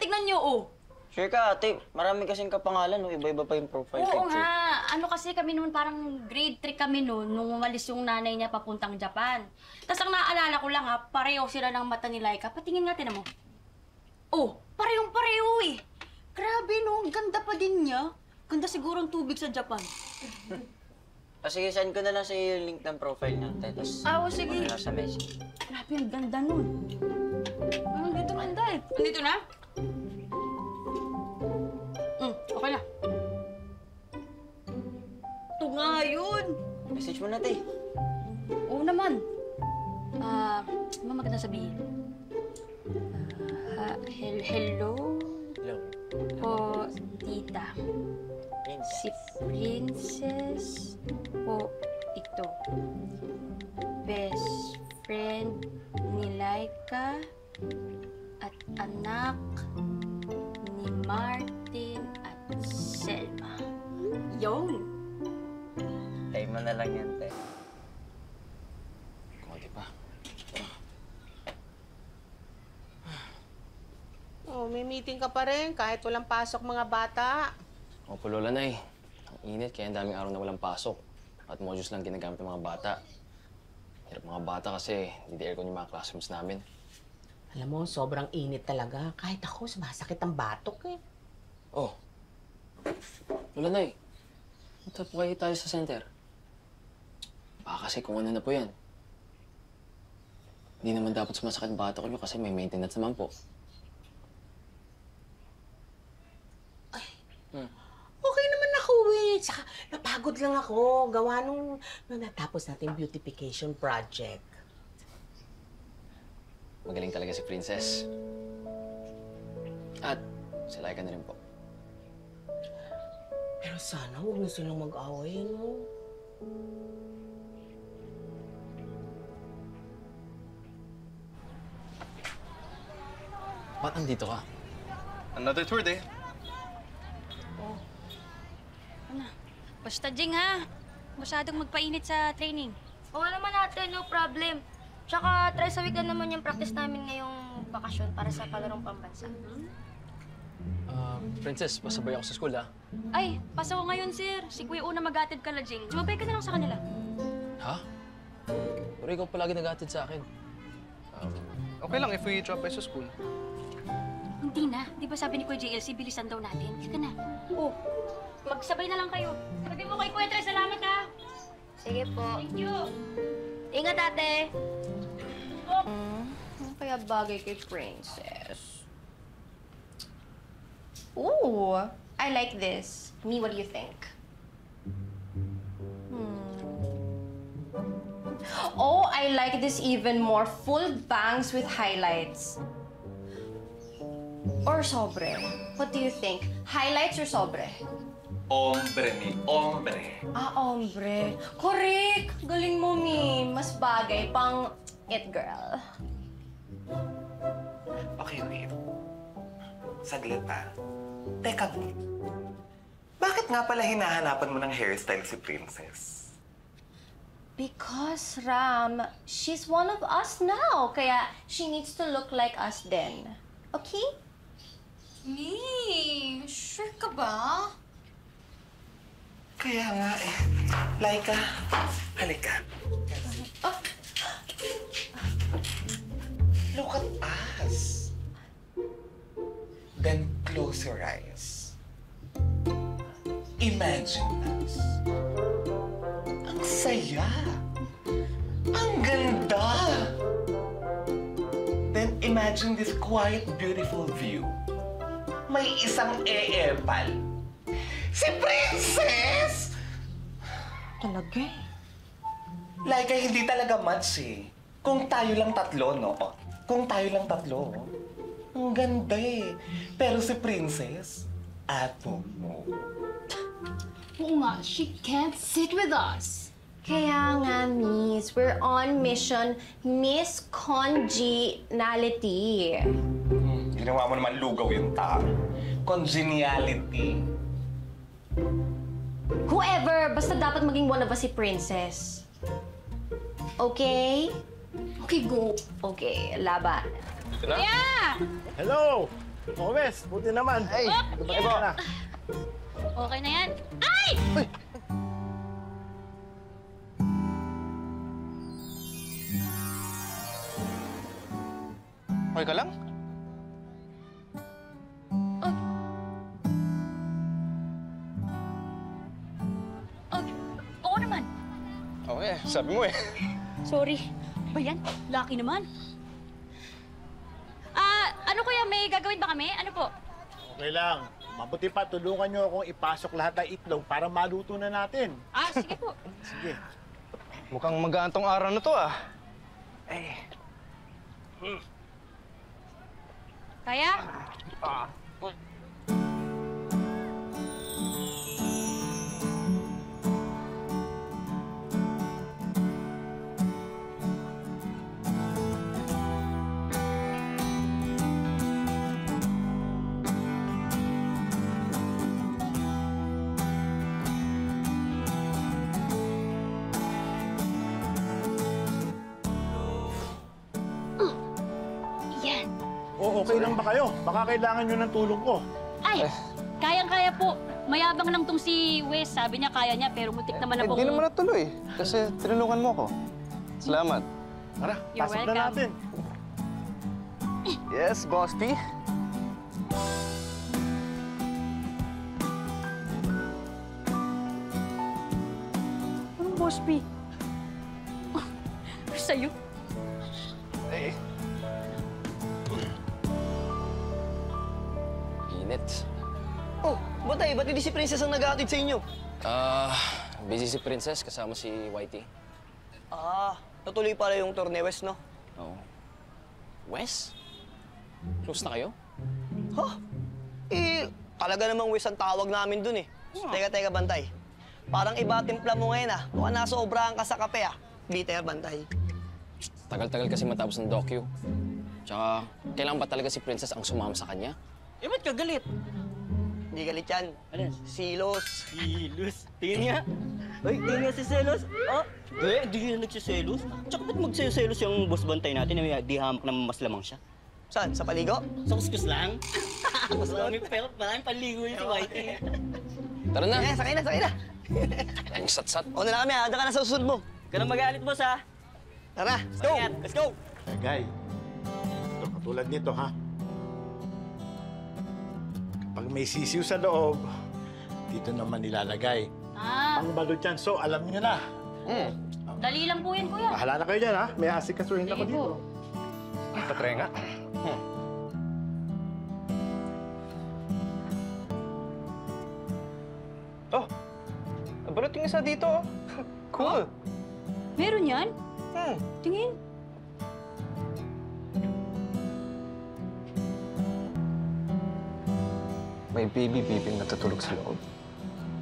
tignan nyo, oh. Sure ka, ate. Marami kasing kapangalan, no? Iba-iba pa yung profile Oo picture. nga. Ano kasi kami noon, parang grade 3 kami noon, nung umalis yung nanay niya papuntang Japan. Tapos ang naaalala ko lang ha, pareho sila ng mata ni Laika. Patingin nga, tinan mo. Oh, parehong-pareho eh. Grabe no, ganda pa din niya. Ganda siguro ang tubig sa Japan. Sige, send ko na lang sa iyo yung link ng profile niya, ate. Tapos, Sige. ano sa message. Grabe, ang ganda nun. Parang dito ganda eh. Andito na? Okay na. Ito nga yun. Message mo na, ate. Oo naman. Ano maganda sabihin? Hello? Hello. Po, tita. Princess. Si Princess po ito. Best friend ni Laika at anak ni Martin at Selma. Yung! Time mo na lang yan, te. Konti pa. Oh, may meeting ka pa rin kahit walang pasok mga bata. Opo, Lola Nay. Ang init, kaya ang daming araw na walang pasok. At modules lang ginagamit ng mga bata. Hirap mga bata kasi hindi aircon yung mga classrooms namin. Alam mo, sobrang init talaga. Kahit ako, sumasakit ang batok eh. Oh. Lola Nay, punta po kayo tayo sa center. Baka kasi kung ano na po yan. Hindi naman dapat sumasakit ang batok nyo kasi may maintenance naman po. Okay naman ako eh. Saka napagod lang ako. Gawa nung natapos natin beautification project. Magaling talaga si Princess. At si Laika na rin po. Pero sana huwag na silang mag-away, no? Ba't andito ka? Another tour day. Basta, Jing, ha? Masyadong magpainit sa training. Oo naman ate, no problem. Tsaka try sa week na naman yung practice namin ngayong bakasyon para sa palarong pambansa. Princess, pasabay ako sa school, ha? Ay, pasok ko ngayon, sir. Si Kuya Una mag-atid ka na, Jing. Sumabay ka na lang sa kanila. Ha? Pero ikaw palagi nag-atid sa akin. Okay lang if we drop by sa school. Hindi na. Di ba sabi ni Kuya JLC, bilisan daw natin? Ika na. Oh, magsabay na lang kayo. Sabi mo kay Kuya Tres, salamat ha. Sige po. Thank you. Ingat ate! Ano kaya bagay kay Princess? Ooh, I like this. Me, what do you think? Oh, I like this even more. Full bangs with highlights. Or sobre? What do you think? Highlights or sobre? Ombre, mi. Ombre. Ah, ombre. Correct! Galing mo, Mi. Mas bagay pang it girl. Okay, wait. Saglit pa. Teka, wait. Bakit nga pala hinahanapan mo ng hairstyle si Princess? Because, Ram, she's one of us now. Kaya she needs to look like us then. Okay? Mi, sure ka ba? Kaya nga eh. Laika, halika. Oh. Look at us. Then close your eyes. Imagine us. Ang saya. Ang ganda. Then imagine this quiet, beautiful view. May isang eepal. Si Princess! Talaga eh. Like, hindi talaga match eh. Kung tayo lang tatlo, no? Kung tayo lang tatlo, ang ganda eh. Pero si Princess, ato mo. Oo nga, she can't sit with us. Kaya nga, Miss, we're on mission Miss Congeniality. Ginawa mo naman lugaw yung tao. Congeniality. Whoever, basta dapat maging one of us si Princess. Okay? Okay, go. Okay, laban. Yeah! Hello! Oh, Wes, buti naman. Ay, dumating ka na. Okay na yan. Ay! Okay ka lang? Oo naman. Okay, sabi mo eh. Sorry. Ba yan? Lucky naman. Ano kuya, may gagawin ba kami? Ano po? Okay lang. Mabuti pa, tulungan niyo akong ipasok lahat ng itlog para maluto na natin. Sige po. Sige. Mukhang magaan tong araw na to ah. Kaya? Yan. O, okay lang ba kayo? Baka kailangan niyo ng tulong ko. Ay! Kayang-kaya po. Mayabang lang tong si Wes. Sabi niya kaya niya, pero muntik naman akong... Hindi naman natuloy. Kasi tinulungan mo ko. Salamat. Tara, You're pasok na welcome. natin. Yes, Boss P. Anong boss P? Sa'yo? Init. Oh, Batay, ba't hindi si Princess ang nag-aatid sa inyo? Busy si Princess kasama si Whitey. Natuloy pala yung tour ni Wes, no? Oo. Wes? Close na kayo? Talaga namang Wes ang tawag namin dun eh. Teka, Bantay. Parang iba timpla mo ngayon ah. Mukhang nasobrahan ka sa kape ah. Bitter, Bantay. Tagal-tagal kasi matapos ng docu. Tsaka, kailangan ba talaga si Princess ang sumama sa kanya? Ba't ka galit? Hindi galit yan. Ano? Silos. Silos? Tingin nga. Ay, tingin nga si Selos. Hindi nga nagsiselos. Tsaka ba't magsiselos yung boss Bantay natin na di hamak na mas lamang siya? Saan? Sa paligo? Sa kuskus lang. Mas maraming paligo yun si Whitey. Tara na! Sakay na. Ang sat-sat. O na kami, handa ka na sa susunod mo. Ganun magalit, boss, ha? Tara, let's go! Guy, ito, katulad nito, ha? Kapag may sisiw sa loob, dito naman nilalagay. Ang balot yan. So, alam niyo na. Dali lang po yan, kuya. Bahala na kayo dyan, ha? May asikasuhin ako Sige dito. po. Patry nga. Oh, balot yung isa dito oh. Cool. Meron yan? Tingin. May baby natutulog sa loob.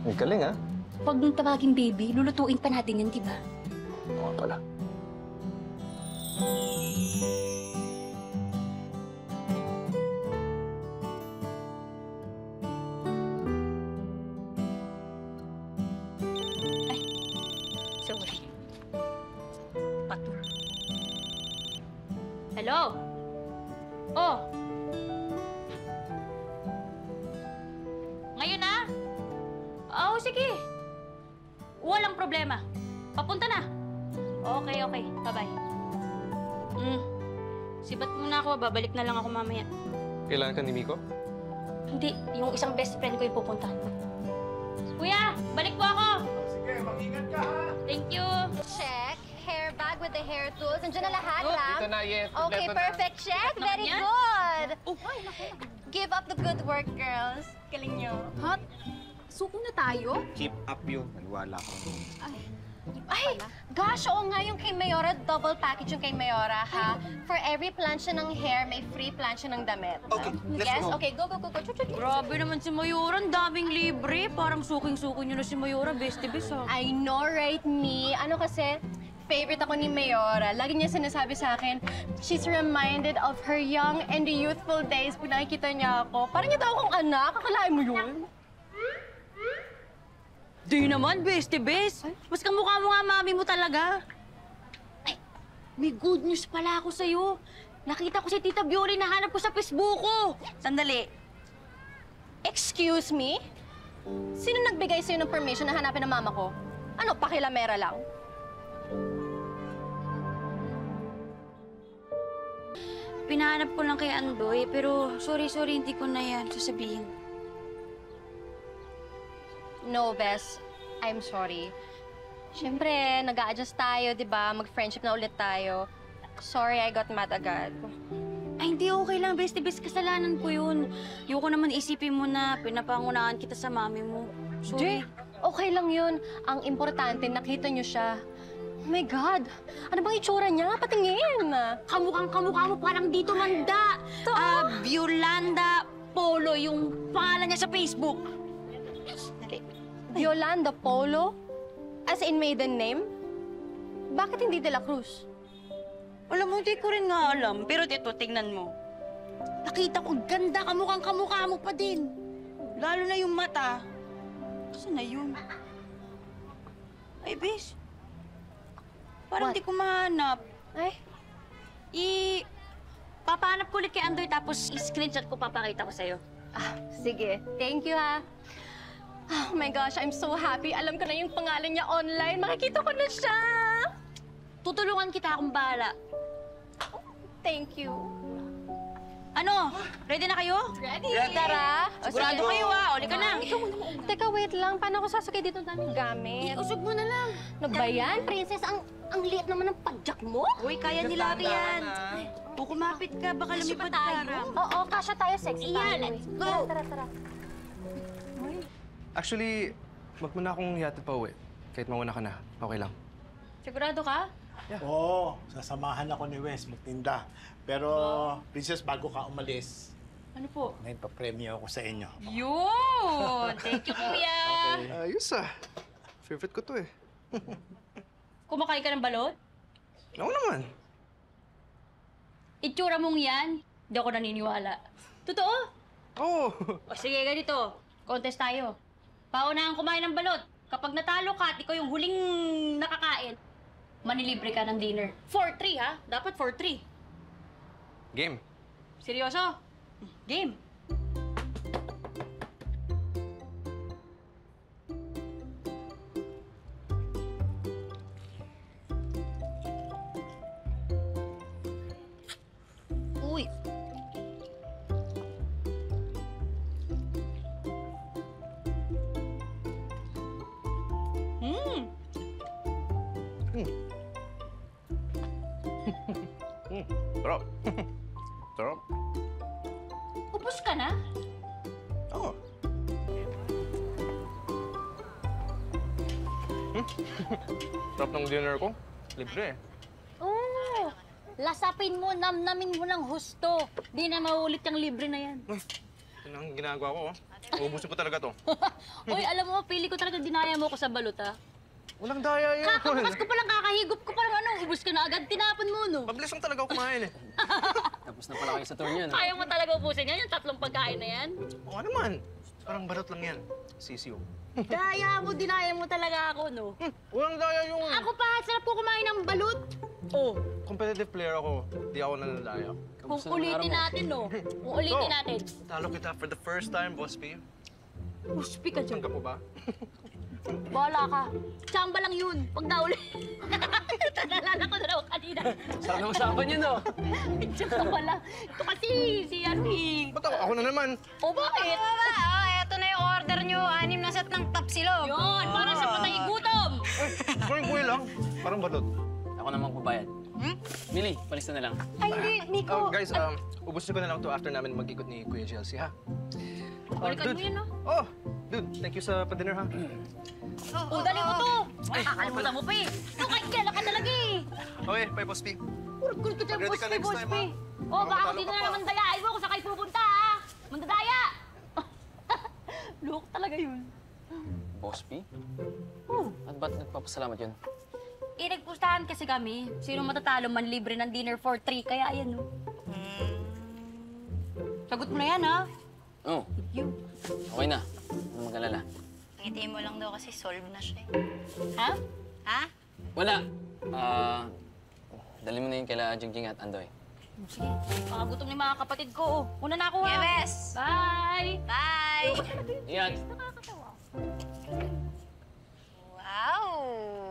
Ang galing ah. Pag nung tawaging baby, lulutuin pa natin yan, di ba? Oo pala. Sorry. Pato. Hello? Oh. Ngayon na? Oo, sige. Walang problema. Papunta na. Okay. Bye-bye. Sibat muna ako. Babalik na lang ako mamaya. Kailangan ka ni Miko? Hindi. Yung isang best friend ko yung pupunta. Kuya, balik po ako. Sige, mag-ingat ka, ha? Thank you. Check. Hair bag with the hair tools. Nandiyan na lahat, Oh, Ram? dito na, yes. Okay, Kompleto na. perfect. Check. Naman Very yan. good. Oh, ay, naku. Give up the good work, girls. Galing nyo. Hot? Suko na tayo? Keep up yun. Maniwala ko. Ay, gosh, oo nga yung kay Mayora, double package yung kay Mayora, ha? For every plancha ng hair, may free plancha ng damit. Okay, let's Yes? go. Okay, go. Grabe naman si Mayura. Ang daming libre. Parang suking-suko nyo na si Mayura. Best-best, ha? I know, right, me? Ano kasi, favorite ako ni Mayora. Lagi niya sinasabi sa akin, she's reminded of her young and youthful days. Pag nakikita niya ako, parang niya daw akong anak. Akalain mo yun? Di naman, best-best. Mas kamukha mo nga mami mo talaga. Ay, may good news pala ako sa'yo. Nakita ko si Tita Bioli, nahanap ko sa Facebook ko. Sandali. Excuse me? Sino nagbigay sa'yo ng permission na hanapin ang mama ko? Ano, pakilamera lang? Pinahanap ko lang kay Andoy, pero sorry, hindi ko na yan sasabihin. No, Bes. I'm sorry. Siyempre, nag-a-adjust tayo, di ba? Mag-friendship na ulit tayo. Sorry, I got mad agad. Ay, hindi, okay lang, Bestie. Kasalanan ko yun. Ayoko naman isipin mo na pinapangunahan kita sa mami mo. Sorry. Jay, okay lang yun. Ang importante, nakita niyo siya. Oh my God! Ano bang itsura niya? Patingin! Kamukha mo parang dito manda. Violanda Polo, yung pangalan niya sa Facebook. Dali. Yolanda Polo? As in maiden name? Bakit hindi De La Cruz? Alam mo, hindi ko rin nga alam. Pero dito, tingnan mo. Nakita ko, ganda, kamukha mo pa din. Lalo na yung mata. Saan na yun? Ay, Bes. Parang What? di ko mahanap. Ay, Papahanap ko ulit kay Andoy, tapos i-screenshot ko, papakita ko sa'yo. sige. Thank you, ha. Oh my gosh, I'm so happy. Alam ko na yung pangalan niya online. Makikita ko na siya. Tutulungan kita, akong bahala. Thank you. Ano? Ready na kayo? Ready? Tara. Sigurado kayo, Uli ka na. Teka, wait lang. Paano ako sasakay dito ng daming gamit? Usog mo na lang. Ano ba yan? Princess, ang liit naman ng padyak mo. Uy, kaya nila yan. Kung kumapit ka, baka lumipad ka. Oo, kasya tayo. Sexy tayo. Iyan, let's go. Tara. Actually, wag mo na akong hihatid pa uwi. Kahit mauna ka na, okay lang. Sigurado ka? Oo, sasamahan ako ni Wes magtinda. Pero, Princess, bago ka umalis, Ano po? may papremyo ako sa inyo. Yun! Thank you, kuya! Ayos ah. Favorite ko to eh. Kumakain ka ng balot? Oo naman. Itsura mong yan, hindi ako naniniwala. Totoo? Oo. O sige, ganito. Contest tayo. Paunahan kumain ng balot. Kapag natalo ka at ikaw yung huling nakakain, manilibre ka ng dinner. For 3, ha? Dapat for 3. Game. Seryoso? Game. Uy. Sarap. Sarap. Upos ka na? Oo. Sarap ng dinner ko. Libre eh. Oo. Lasapin mo, namnamin mo ng husto. Di na maulit yung libre na yan. Uy, yun ang ginagawa ko oh. Uubusin ko talaga to. Uy, alam mo, pili ko talaga dinaya mo ko sa balot, ha? Walang daya yun. Kakabukas ko palang kakahigop ko parang ano, ubus ka na agad, tinapon mo, no? Mabilis lang talaga ako kumain eh. Tapos na pala kayo sa tour niyo, no? Kaya mo talaga ubusin yan, yung 3 pagkain na yan? Oo naman. Parang balot lang yan. Sisiw. Daya mo, dinaya mo talaga ako, no? Walang daya yung... Ako pa, sarap ko kumain ng balut. Oh, Competitive player ako. Di ako nanadaya. kung ulitin natin, no? Kung ulitin natin. Talo kita for the first time, Boss P. Uspi ka dyan. Tanggap mo ba? Bahala ka. Tsamba lang yun, pag nauli. Nalala ko na raw kanina. Sarap ng usapan yun, no? Tsaka pala. Ito kasi, si Arwing. Ba't ako na naman? O bakit? Eto na yung order nyo. 6 na set ng tapsilog. Yun, para sa patay gutom. Kuya lang. Parang balot. Ako namang babayad. Millie, palis na lang. Ay, hindi, Nico. Guys, ubusin ko na lang to after namin mag-ikot ni Kuya Chelsea, ha? Balikan mo yun, no? Oh, dude, thank you sa pa-dinner, ha? O, dali mo to. Kakalimutan mo pa eh. Kahit kailan ka talaga eh. Okay, bye, Boss P. Puro gulo ka dyan, Ready ka next time, ha? O, baka Matalo dito ka na pa. naman dayain mo kung saan kayo pupunta, ha? Mandadaya! Loko talaga yun. Boss P? Oh. At ba't nagpapasalamat yun? Nagpustahan kasi kami. Sino matatalo man libre ng dinner for 3, kaya ayan, no? Sagot mo na yan, ha? Oo. You. Okay na. Ano mag-alala? Ngiti mo lang daw kasi solve na siya. Ha? Ha? Wala. Dali mo na yun kaila Jingjing at Andoy. Sige, makagutom ni mga kapatid ko. Una na ako, ha? Yes! Bye! Bye! Ingat! Wow!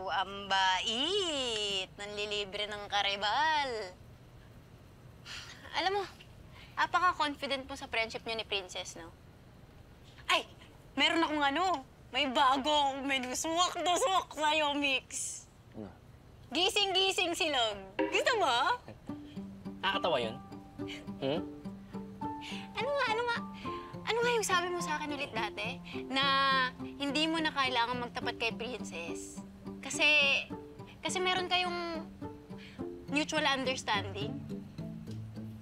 Ang bait! Nanlilibre ng karibal. Alam mo, apaka-confident mo sa friendship niyo ni Princess, no? Ay! Meron akong may bago akong menu. Swak na swak sa'yo, Mix. Ano? Gising-gising silog. Gusto mo? Nakakatawa yun? Hmm? Ano nga yung sabi mo sa akin ulit dati? Na hindi mo na kailangan magtapat kay Princess. Kasi meron kayong mutual understanding.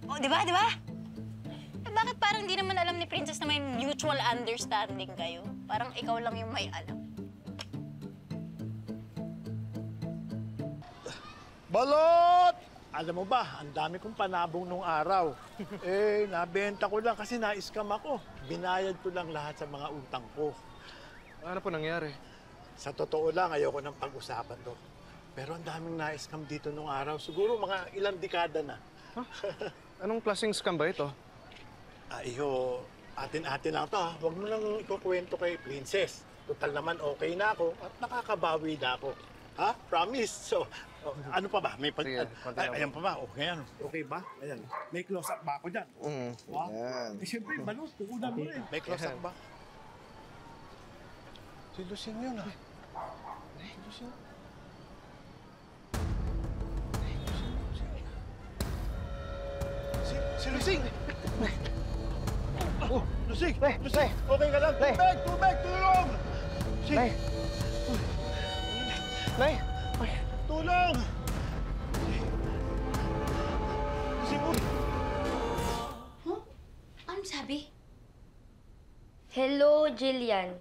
Oh, di ba? Eh, bakit parang di naman alam ni Princess na may mutual understanding kayo? Parang ikaw lang yung may alam. Balot! Alam mo ba, ang dami kong panabong nung araw. Nabenta ko lang kasi na-scam ako. Binayad ko lang lahat sa mga utang ko. Ano po nangyari? Sa totoo lang, ayoko nang pag-usapan to. Pero ang daming na-scam dito nung araw. Siguro mga ilang dekada na. Anong klaseng scam ba ito? Iyo, atin-atin lang to ha. Huwag mo lang ikukwento kay Princess. Total naman okay na ako at nakakabawi na ako. Ha? Promise? So, ano pa ba? May Sige, konti lang. ayan pa ba? Okay yan. Okay ba? Ayan. May close-up ba ako dyan? Ha? Yan. Siyempre, Balot, tukunan mo rin. May close-up ba? Si Lucing yun ah. Si Lucing. Si Lucing! Oh, Lucing! Lucing! Okay ka lang? Tubig! Tulong! Lucing! Nay! Tulong! Lucing, uy! Anong sabi? Hello, Jillian.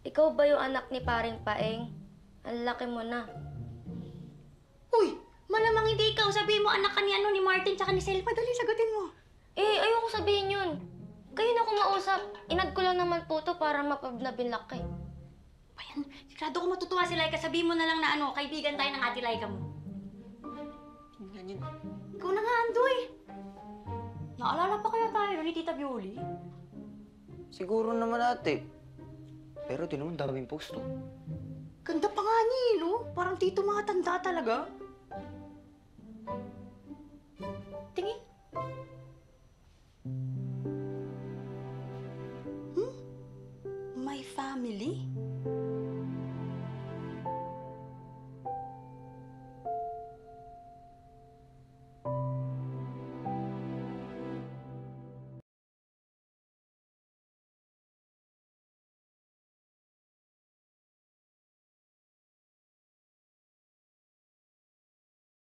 Ikaw ba yung anak ni Paring Paeng? Ang laki mo na. Uy! Malamang hindi ikaw. Sabihin mo anak ka ni Martin tsaka ni Sel. Madali, sagutin mo. Ayoko sabihin yun. Kayo na kumausap. Inad ko lang naman po to para mapabnabinlak eh. Ayan, sigurado ko matutuwa si Laika. Sabihin mo na lang na kaibigan tayo ng ate Laika mo. Ikaw na nga, Andoy. Naalala pa kaya tayo ni Tita Bioli? Siguro naman ate. Pero di naman daming post, oh. Ganda pa nga niya, no? Parang tito mga tanda talaga. Tingin. My family?